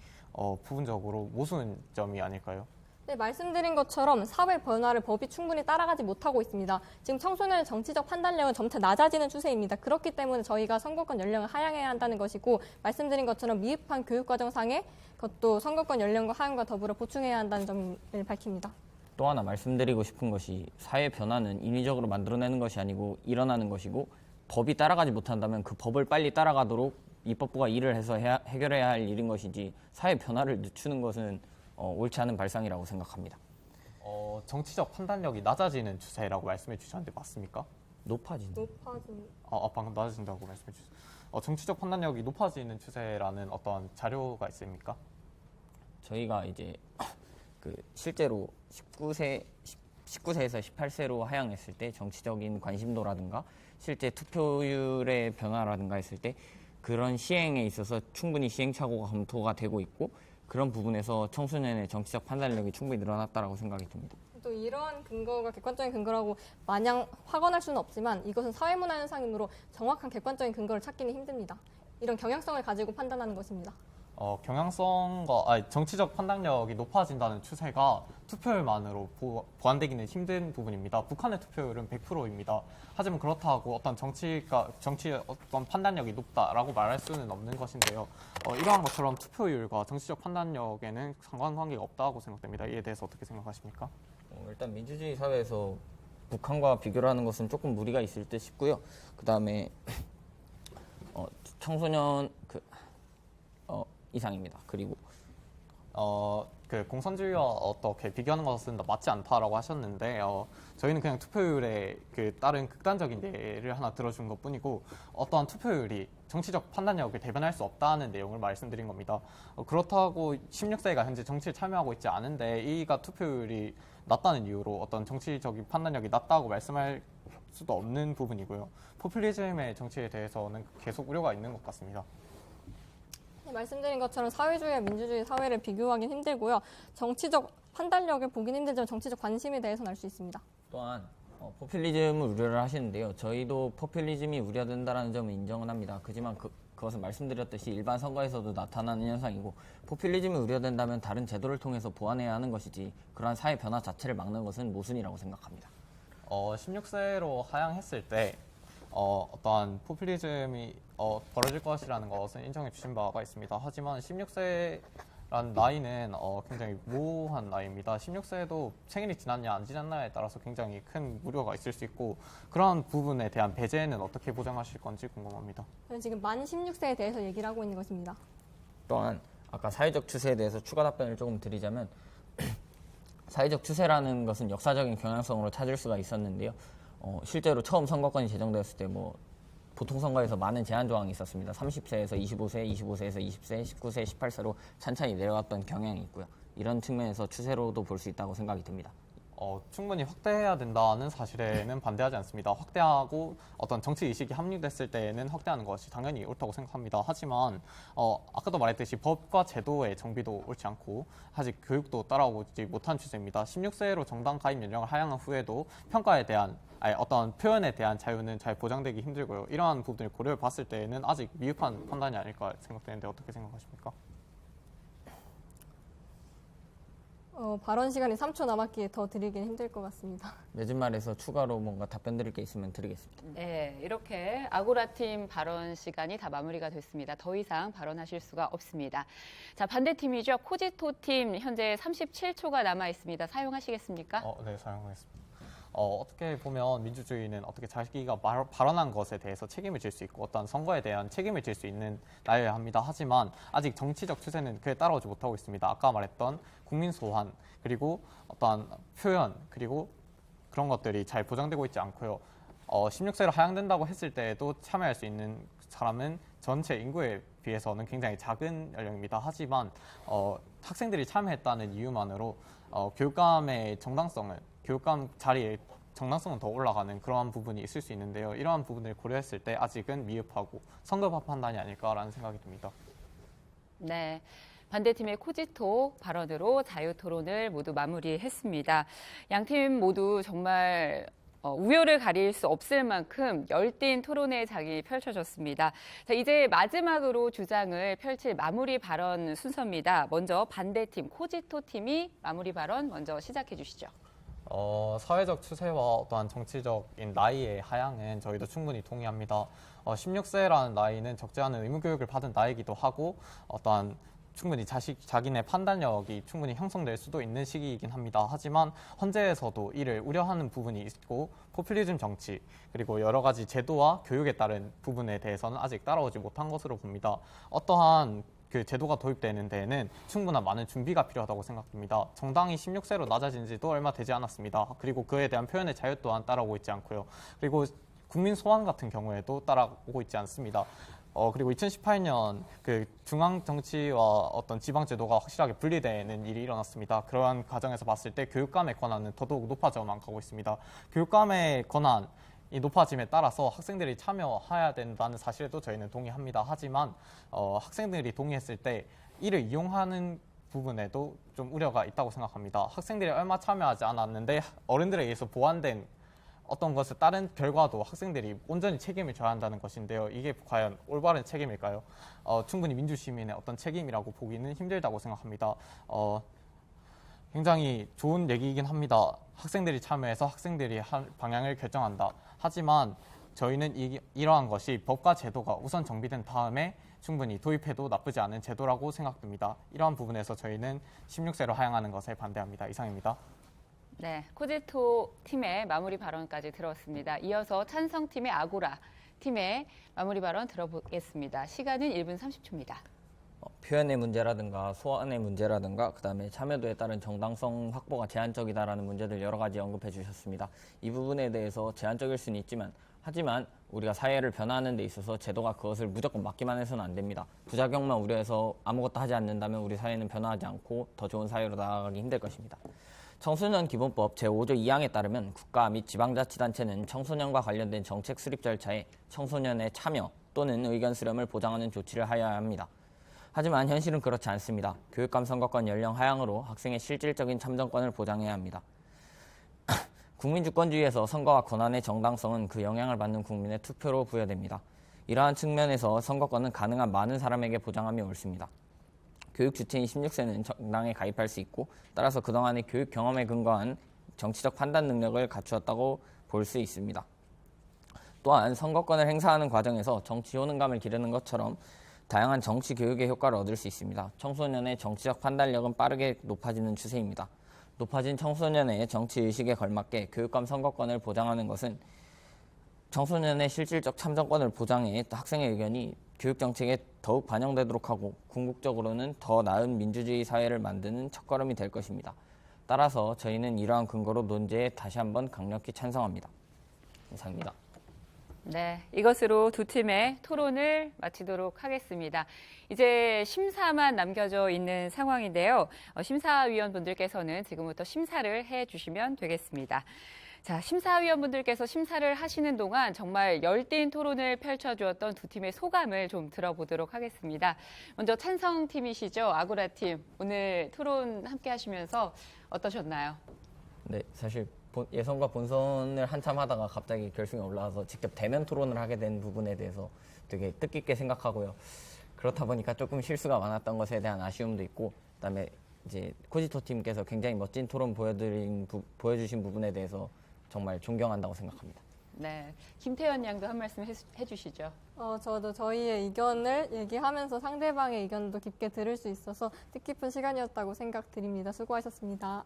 부분적으로 모순 점이 아닐까요? 네, 말씀드린 것처럼 사회 변화를 법이 충분히 따라가지 못하고 있습니다. 지금 청소년의 정치적 판단력은 점차 낮아지는 추세입니다. 그렇기 때문에 저희가 선거권 연령을 하향해야 한다는 것이고, 말씀드린 것처럼 미흡한 교육과정상의 것도 선거권 연령과 하향과 더불어 보충해야 한다는 점을 밝힙니다. 또 하나 말씀드리고 싶은 것이, 사회 변화는 인위적으로 만들어내는 것이 아니고 일어나는 것이고, 법이 따라가지 못한다면 그 법을 빨리 따라가도록 입법부가 일을 해서 해결해야 할 일인 것이지, 사회 변화를 늦추는 것은 옳지 않은 발상이라고 생각합니다. 정치적 판단력이 낮아지는 추세라고 말씀해 주셨는데 맞습니까? 높아진다. 방금 낮아진다고 말씀해 주셨어요. 정치적 판단력이 높아지는 추세라는 어떤 자료가 있습니까? 저희가 이제 실제로 19세에서 18세로 하향했을 때 정치적인 관심도라든가 실제 투표율의 변화라든가 했을 때 그런 시행에 있어서 충분히 시행착오가 검토가 되고 있고, 그런 부분에서 청소년의 정치적 판단력이 충분히 늘어났다고 생각이 듭니다. 또 이러한 근거가 객관적인 근거라고 마냥 확언할 수는 없지만, 이것은 사회문화 현상이므로 정확한 객관적인 근거를 찾기는 힘듭니다. 이런 경향성을 가지고 판단하는 것입니다. 정치적 판단력이 높아진다는 추세가 투표율만으로 보완되기는 힘든 부분입니다. 북한의 투표율은 100%입니다. 하지만 그렇다고 어떤 정치의 어떤 판단력이 높다라고 말할 수는 없는 것인데요. 이러한 것처럼 투표율과 정치적 판단력에는 상관관계가 없다고 생각됩니다. 이에 대해서 어떻게 생각하십니까? 일단 민주주의 사회에서 북한과 비교를 하는 것은 조금 무리가 있을 듯 싶고요. 그 다음에 청소년 이상입니다. 그리고 공산주의와 어떻게 비교하는 것은 맞지 않다라고 하셨는데 저희는 그냥 투표율에 따른 극단적인 예를 하나 들어준 것뿐이고 어떠한 투표율이 정치적 판단력을 대변할 수 없다는 내용을 말씀드린 겁니다. 그렇다고 16세가 현재 정치에 참여하고 있지 않은데 이가 투표율이 낮다는 이유로 어떤 정치적인 판단력이 낮다고 말씀할 수도 없는 부분이고요. 포퓰리즘의 정치에 대해서는 계속 우려가 있는 것 같습니다. 네, 말씀드린 것처럼 사회주의와 민주주의 사회를 비교하기는 힘들고요. 정치적 판단력을 보긴 힘들지만 정치적 관심에 대해서는 알 수 있습니다. 또한 포퓰리즘을 우려를 하시는데요. 저희도 포퓰리즘이 우려된다는 점을 인정은 합니다. 하지만 그것은 말씀드렸듯이 일반 선거에서도 나타나는 현상이고 포퓰리즘이 우려된다면 다른 제도를 통해서 보완해야 하는 것이지 그러한 사회 변화 자체를 막는 것은 모순이라고 생각합니다. 16세로 하향했을 때 어떠한 포퓰리즘이 벌어질 것이라는 것은 인정해 주신 바가 있습니다. 하지만 16세라는 나이는 굉장히 모호한 나이입니다. 16세도 생일이 지났냐 안 지났냐에 따라서 굉장히 큰 무료가 있을 수 있고 그런 부분에 대한 배제는 어떻게 보장하실 건지 궁금합니다. 저는 지금 만 16세에 대해서 얘기를 하고 있는 것입니다. 또한 아까 사회적 추세에 대해서 추가 답변을 조금 드리자면 사회적 추세라는 것은 역사적인 경향성으로 찾을 수가 있었는데요. 실제로 처음 선거권이 제정되었을 때 보통 선거에서 많은 제한 조항이 있었습니다. 30세에서 25세, 25세에서 20세, 19세, 18세로 찬찬히 내려갔던 경향이 있고요. 이런 측면에서 추세로도 볼 수 있다고 생각이 듭니다. 충분히 확대해야 된다는 사실에는 반대하지 않습니다. 확대하고 어떤 정치 의식이 합류됐을 때에는 확대하는 것이 당연히 옳다고 생각합니다. 하지만 아까도 말했듯이 법과 제도의 정비도 옳지 않고 아직 교육도 따라오지 못한 추세입니다. 16세로 정당 가입 연령을 하향한 후에도 평가에 대한 어떤 표현에 대한 자유는 잘 보장되기 힘들고요. 이러한 부분을 고려해 봤을 때에는 아직 미흡한 판단이 아닐까 생각되는데 어떻게 생각하십니까? 발언 시간이 3초 남았기에 더 드리긴 힘들 것 같습니다. 늦은 말에서 추가로 뭔가 답변 드릴 게 있으면 드리겠습니다. 네, 이렇게 아고라팀 발언 시간이 다 마무리가 됐습니다. 더 이상 발언하실 수가 없습니다. 자, 반대팀이죠. 코지토팀 현재 37초가 남아 있습니다. 사용하시겠습니까? 네, 사용하겠습니다. 어떻게 보면 민주주의는 어떻게 자기가 발언한 것에 대해서 책임을 질 수 있고 어떤 선거에 대한 책임을 질 수 있는 나라여야 합니다. 하지만 아직 정치적 추세는 그에 따라오지 못하고 있습니다. 아까 말했던 국민 소환 그리고 어떤 표현 그리고 그런 것들이 잘 보장되고 있지 않고요. 16세로 하향된다고 했을 때에도 참여할 수 있는 사람은 전체 인구에 비해서는 굉장히 작은 연령입니다. 하지만 학생들이 참여했다는 이유만으로 교육감의 정당성을 교육감 자리에 정당성은 더 올라가는 그러한 부분이 있을 수 있는데요. 이러한 부분을 고려했을 때 아직은 미흡하고 선거법 판단이 아닐까라는 생각이 듭니다. 네. 반대팀의 코지토 발언으로 자유토론을 모두 마무리했습니다. 양팀 모두 정말 우열을 가릴 수 없을 만큼 열띤 토론의 장이 펼쳐졌습니다. 자, 이제 마지막으로 주장을 펼칠 마무리 발언 순서입니다. 먼저 반대팀 코지토 팀이 마무리 발언 먼저 시작해 주시죠. 사회적 추세와 어떠한 정치적인 나이의 하향은 저희도 충분히 동의합니다. 16세라는 나이는 적지 않은 의무교육을 받은 나이이기도 하고 어떠한 충분히 자기네 판단력이 충분히 형성될 수도 있는 시기이긴 합니다. 하지만 헌재에서도 이를 우려하는 부분이 있고 포퓰리즘 정치 그리고 여러 가지 제도와 교육에 따른 부분에 대해서는 아직 따라오지 못한 것으로 봅니다. 어떠한 그 제도가 도입되는 데에는 충분한 많은 준비가 필요하다고 생각됩니다. 정당이 16세로 낮아진 지도 얼마 되지 않았습니다. 그리고 그에 대한 표현의 자유 또한 따라오고 있지 않고요. 그리고 국민 소환 같은 경우에도 따라오고 있지 않습니다. 그리고 2018년 그 중앙 정치와 어떤 지방 제도가 확실하게 분리되는 일이 일어났습니다. 그러한 과정에서 봤을 때 교육감의 권한은 더더욱 높아져만 가고 있습니다. 교육감의 권한이 높아짐에 따라서 학생들이 참여해야 된다는 사실에도 저희는 동의합니다. 하지만 학생들이 동의했을 때 이를 이용하는 부분에도 좀 우려가 있다고 생각합니다. 학생들이 얼마 참여하지 않았는데 어른들에 의해서 보완된 어떤 것을 다른 결과도 학생들이 온전히 책임을 져야 한다는 것인데요. 이게 과연 올바른 책임일까요? 충분히 민주시민의 어떤 책임이라고 보기는 힘들다고 생각합니다. 굉장히 좋은 얘기이긴 합니다. 학생들이 참여해서 학생들이 방향을 결정한다. 하지만 저희는 이러한 것이 법과 제도가 우선 정비된 다음에 충분히 도입해도 나쁘지 않은 제도라고 생각됩니다. 이러한 부분에서 저희는 16세로 하향하는 것에 반대합니다. 이상입니다. 네, 코지토 팀의 마무리 발언까지 들었습니다. 이어서 찬성팀의 아고라 팀의 마무리 발언 들어보겠습니다. 시간은 1분 30초입니다. 표현의 문제라든가 소환의 문제라든가 그다음에 참여도에 따른 정당성 확보가 제한적이다라는 문제들 여러 가지 언급해 주셨습니다. 이 부분에 대해서 제한적일 수는 있지만 하지만 우리가 사회를 변화하는 데 있어서 제도가 그것을 무조건 막기만 해서는 안 됩니다. 부작용만 우려해서 아무것도 하지 않는다면 우리 사회는 변화하지 않고 더 좋은 사회로 나아가기 힘들 것입니다. 청소년 기본법 제5조 2항에 따르면 국가 및 지방자치단체는 청소년과 관련된 정책 수립 절차에 청소년의 참여 또는 의견 수렴을 보장하는 조치를 하여야 합니다. 하지만 현실은 그렇지 않습니다. 교육감 선거권 연령 하향으로 학생의 실질적인 참정권을 보장해야 합니다. 국민주권주의에서 선거와 권한의 정당성은 그 영향을 받는 국민의 투표로 부여됩니다. 이러한 측면에서 선거권은 가능한 많은 사람에게 보장함이 옳습니다. 교육 주체인 16세는 정당에 가입할 수 있고 따라서 그동안의 교육 경험에 근거한 정치적 판단 능력을 갖추었다고 볼 수 있습니다. 또한 선거권을 행사하는 과정에서 정치 효능감을 기르는 것처럼 다양한 정치 교육의 효과를 얻을 수 있습니다. 청소년의 정치적 판단력은 빠르게 높아지는 추세입니다. 높아진 청소년의 정치의식에 걸맞게 교육감 선거권을 보장하는 것은 청소년의 실질적 참정권을 보장해 학생의 의견이 교육정책에 더욱 반영되도록 하고 궁극적으로는 더 나은 민주주의 사회를 만드는 첫걸음이 될 것입니다. 따라서 저희는 이러한 근거로 논제에 다시 한번 강력히 찬성합니다. 이상입니다. 네, 이것으로 두 팀의 토론을 마치도록 하겠습니다. 이제 심사만 남겨져 있는 상황인데요. 심사위원분들께서는 지금부터 심사를 해주시면 되겠습니다. 자, 심사위원분들께서 심사를 하시는 동안 정말 열띤 토론을 펼쳐주었던 두 팀의 소감을 좀 들어보도록 하겠습니다. 먼저 찬성팀이시죠, 아고라팀. 오늘 토론 함께 하시면서 어떠셨나요? 네, 사실 예선과 본선을 한참 하다가 갑자기 결승에 올라와서 직접 대면 토론을 하게 된 부분에 대해서 되게 뜻깊게 생각하고요. 그렇다 보니까 조금 실수가 많았던 것에 대한 아쉬움도 있고, 그다음에 이제 코지토 팀께서 굉장히 멋진 토론 보여주신 부분에 대해서 정말 존경한다고 생각합니다. 네, 김태현 양도 한 말씀 해주시죠. 저도 저희의 의견을 얘기하면서 상대방의 의견도 깊게 들을 수 있어서 뜻깊은 시간이었다고 생각드립니다. 수고하셨습니다.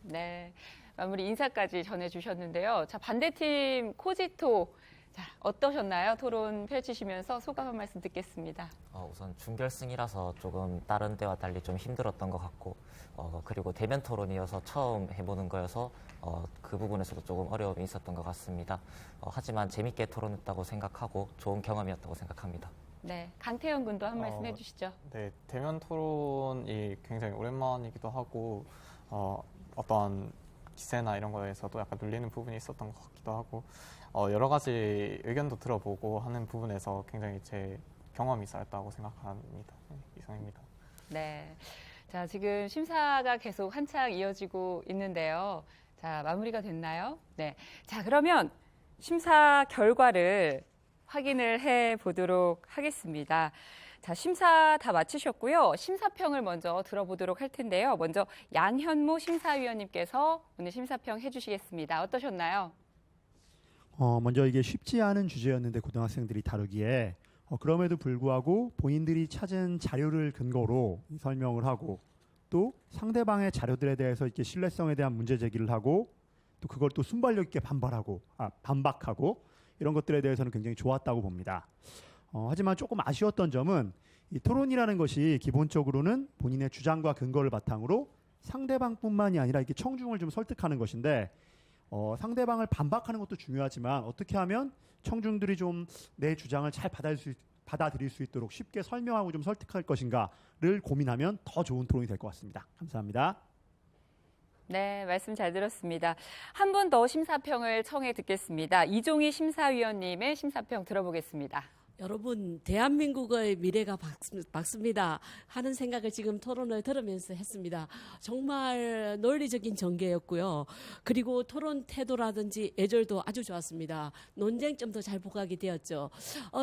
네, 마무리 인사까지 전해주셨는데요. 자, 반대팀 코지토, 자, 어떠셨나요? 토론 펼치시면서 소감 한 말씀 듣겠습니다. 우선 준결승이라서 조금 다른 때와 달리 좀 힘들었던 것 같고 그리고 대면 토론이어서 처음 해보는 거여서 그 부분에서도 조금 어려움이 있었던 것 같습니다. 하지만 재밌게 토론했다고 생각하고 좋은 경험이었다고 생각합니다. 네, 강태현 군도 한 말씀 해주시죠. 네, 대면 토론이 굉장히 오랜만이기도 하고 어떤 기세나 이런 거에서도 약간 눌리는 부분이 있었던 것 같기도 하고 여러 가지 의견도 들어보고 하는 부분에서 굉장히 제 경험이 쌓였다고 생각합니다. 네, 이상입니다. 네, 자, 지금 심사가 계속 한창 이어지고 있는데요. 자, 마무리가 됐나요? 네, 자, 그러면 심사 결과를 확인을 해 보도록 하겠습니다. 자, 심사 다 마치셨고요. 심사평을 먼저 들어보도록 할 텐데요. 먼저 양현모 심사위원님께서 오늘 심사평 해주시겠습니다. 어떠셨나요? 먼저 이게 쉽지 않은 주제였는데 고등학생들이 다루기에 그럼에도 불구하고 본인들이 찾은 자료를 근거로 설명을 하고 또 상대방의 자료들에 대해서 이렇게 신뢰성에 대한 문제 제기를 하고 또 그걸 또 순발력 있게 반박하고 이런 것들에 대해서는 굉장히 좋았다고 봅니다. 하지만 조금 아쉬웠던 점은 이 토론이라는 것이 기본적으로는 본인의 주장과 근거를 바탕으로 상대방뿐만이 아니라 이렇게 청중을 좀 설득하는 것인데 상대방을 반박하는 것도 중요하지만 어떻게 하면 청중들이 좀 내 주장을 잘 받아들일 수 있도록 쉽게 설명하고 좀 설득할 것인가를 고민하면 더 좋은 토론이 될 것 같습니다. 감사합니다. 네, 말씀 잘 들었습니다. 한 분 더 심사평을 청해 듣겠습니다. 이종희 심사위원님의 심사평 들어보겠습니다. 여러분, 대한민국의 미래가 밝습니다 하는 생각을 지금 토론을 들으면서 했습니다. 정말 논리적인 전개였고요. 그리고 토론 태도라든지 애절도 아주 좋았습니다. 논쟁점도 잘 부각이 되었죠.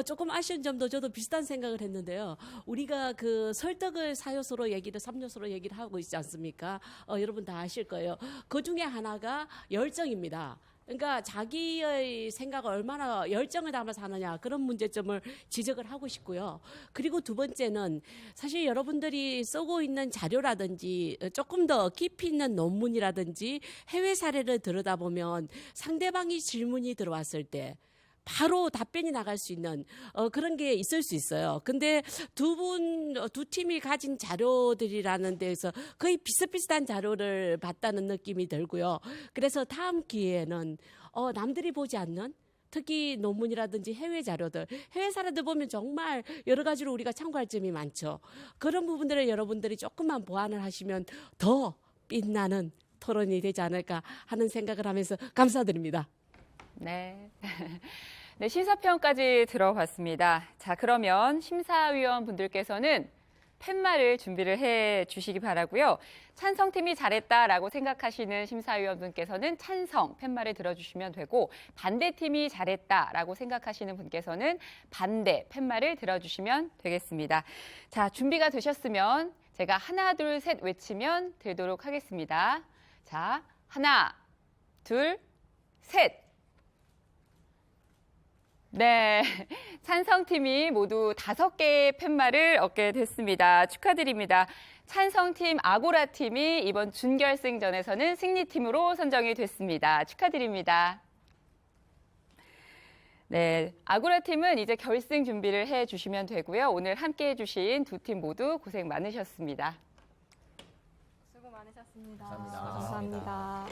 조금 아쉬운 점도 저도 비슷한 생각을 했는데요. 우리가 그 설득을 4요소로 얘기를 3요소로 얘기를 하고 있지 않습니까? 여러분 다 아실 거예요. 그 중에 하나가 열정입니다. 그러니까 자기의 생각을 얼마나 열정을 담아서 하느냐 그런 문제점을 지적을 하고 싶고요. 그리고 두 번째는 사실 여러분들이 쓰고 있는 자료라든지 조금 더 깊이 있는 논문이라든지 해외 사례를 들여다보면 상대방이 질문이 들어왔을 때 바로 답변이 나갈 수 있는 그런 게 있을 수 있어요. 근데 두 팀이 가진 자료들이라는 데에서 거의 비슷비슷한 자료를 봤다는 느낌이 들고요. 그래서 다음 기회에는 남들이 보지 않는 특히 논문이라든지 해외 자료들 보면 정말 여러 가지로 우리가 참고할 점이 많죠. 그런 부분들을 여러분들이 조금만 보완을 하시면 더 빛나는 토론이 되지 않을까 하는 생각을 하면서 감사드립니다. 네. 네, 심사평까지 들어봤습니다. 자, 그러면 심사위원분들께서는 팻말을 준비를 해 주시기 바라고요. 찬성팀이 잘했다라고 생각하시는 심사위원분께서는 찬성 팻말을 들어주시면 되고 반대팀이 잘했다라고 생각하시는 분께서는 반대 팻말을 들어주시면 되겠습니다. 자, 준비가 되셨으면 제가 하나, 둘, 셋 외치면 들도록 하겠습니다. 자, 하나, 둘, 셋. 네, 찬성팀이 모두 5개의 팻말을 얻게 됐습니다. 축하드립니다. 찬성팀 아고라팀이 이번 준결승전에서는 승리팀으로 선정이 됐습니다. 축하드립니다. 네, 아고라팀은 이제 결승 준비를 해주시면 되고요. 오늘 함께해 주신 두 팀 모두 고생 많으셨습니다. 수고 많으셨습니다. 감사합니다. 감사합니다.